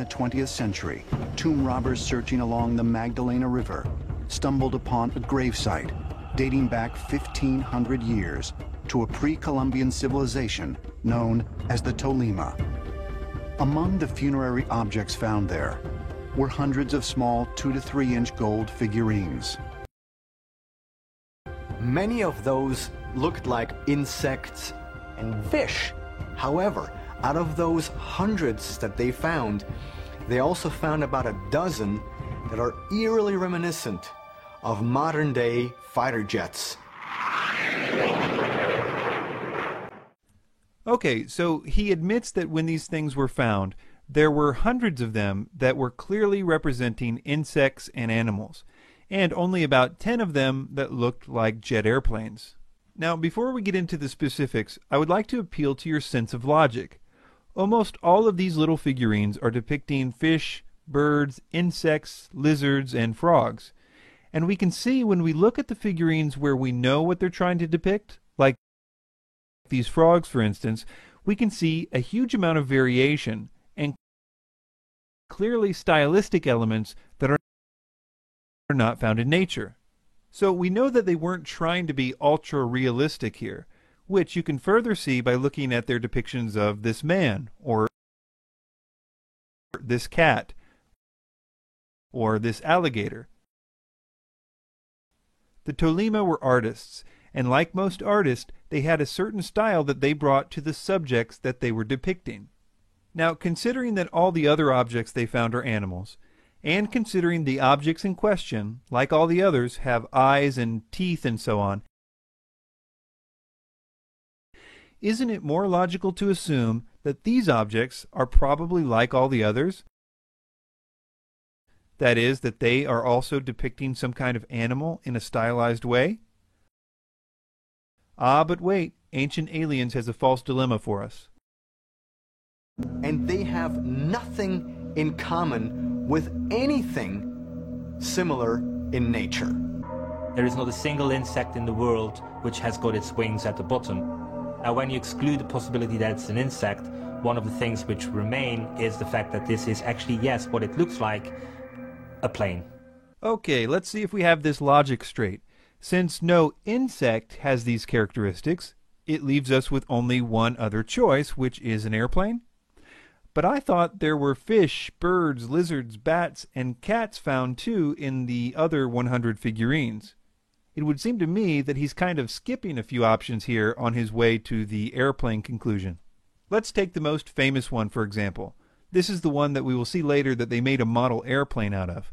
the 20th century, tomb robbers searching along the Magdalena River stumbled upon a gravesite dating back 1,500 years to a pre-Columbian civilization known as the Tolima. Among the funerary objects found there were hundreds of small 2 to 3 inch gold figurines. Many of those looked like insects and fish. However, out of those hundreds that they found, they also found about a dozen that are eerily reminiscent of modern-day fighter jets. Okay, so he admits that when these things were found, there were hundreds of them that were clearly representing insects and animals, and only about 10 of them that looked like jet airplanes. Now, before we get into the specifics, I would like to appeal to your sense of logic. Almost all of these little figurines are depicting fish, birds, insects, lizards, and frogs. And we can see when we look at the figurines where we know what they're trying to depict, like these frogs, for instance, we can see a huge amount of variation and clearly stylistic elements that are not found in nature. So we know that they weren't trying to be ultra-realistic here, which you can further see by looking at their depictions of this man, or this cat, or this alligator. The Tolima were artists, and like most artists, they had a certain style that they brought to the subjects that they were depicting. Now, considering that all the other objects they found are animals, and considering the objects in question, like all the others, have eyes and teeth and so on, isn't it more logical to assume that these objects are probably like all the others? That is, that they are also depicting some kind of animal in a stylized way? Ah, but wait, Ancient Aliens has a false dilemma for us. And they have nothing in common with anything similar in nature. There is not a single insect in the world which has got its wings at the bottom. Now, when you exclude the possibility that it's an insect, one of the things which remain is the fact that this is actually, yes, what it looks like, a plane. Okay, let's see if we have this logic straight. Since no insect has these characteristics, it leaves us with only one other choice, which is an airplane. But I thought there were fish, birds, lizards, bats, and cats found too in the other 100 figurines. It would seem to me that he's kind of skipping a few options here on his way to the airplane conclusion. Let's take the most famous one, for example. This is the one that we will see later that they made a model airplane out of.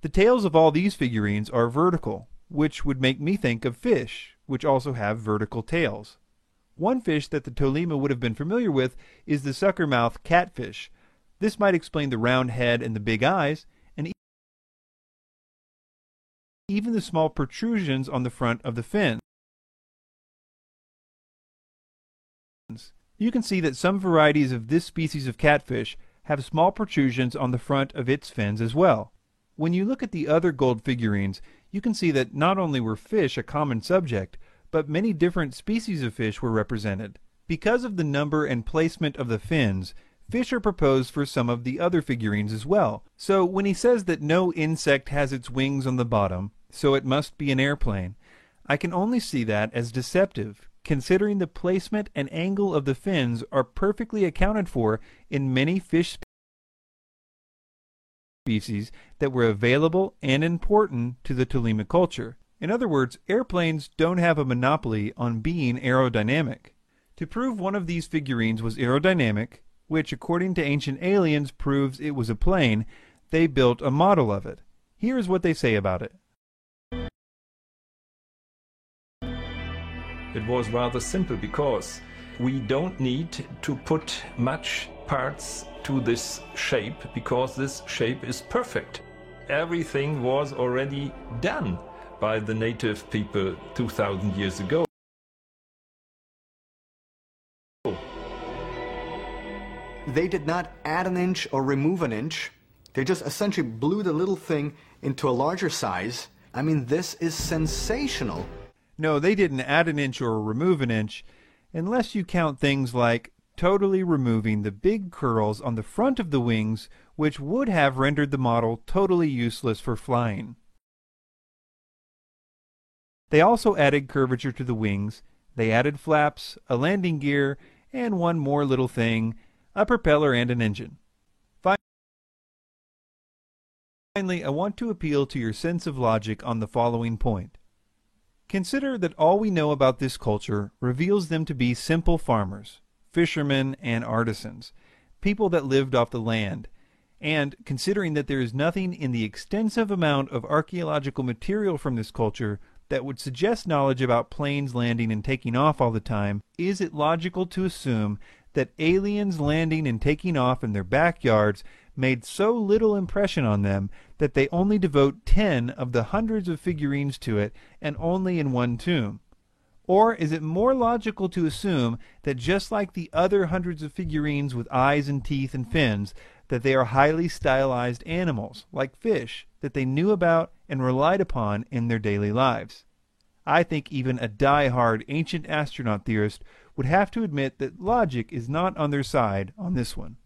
The tails of all these figurines are vertical, which would make me think of fish, which also have vertical tails. One fish that the Tolima would have been familiar with is the sucker-mouth catfish. This might explain the round head and the big eyes, and even the small protrusions on the front of the fins. You can see that some varieties of this species of catfish have small protrusions on the front of its fins as well. When you look at the other gold figurines, you can see that not only were fish a common subject, but many different species of fish were represented. Because of the number and placement of the fins, fish are proposed for some of the other figurines as well. So when he says that no insect has its wings on the bottom, so it must be an airplane, I can only see that as deceptive, considering the placement and angle of the fins are perfectly accounted for in many fish species that were available and important to the Tolima culture. In other words, airplanes don't have a monopoly on being aerodynamic. To prove one of these figurines was aerodynamic, which according to Ancient Aliens proves it was a plane, they built a model of it. Here is what they say about it. It was rather simple because we don't need to put much parts to this shape because this shape is perfect. Everything was already done by the native people 2,000 years ago. They did not add an inch or remove an inch. They just essentially blew the little thing into a larger size. I mean, this is sensational. No, they didn't add an inch or remove an inch, unless you count things like totally removing the big curls on the front of the wings, which would have rendered the model totally useless for flying. They also added curvature to the wings. They added flaps, a landing gear, and one more little thing, a propeller and an engine. Finally, I want to appeal to your sense of logic on the following point. Consider that all we know about this culture reveals them to be simple farmers, fishermen, and artisans, people that lived off the land. And considering that there is nothing in the extensive amount of archaeological material from this culture that would suggest knowledge about planes landing and taking off all the time, is it logical to assume that aliens landing and taking off in their backyards made so little impression on them that they only devote 10 of the hundreds of figurines to it, and only in one tomb? Or is it more logical to assume that just like the other hundreds of figurines with eyes and teeth and fins, that they are highly stylized animals, like fish, that they knew about and relied upon in their daily lives? I think even a die-hard ancient astronaut theorist would have to admit that logic is not on their side on this one.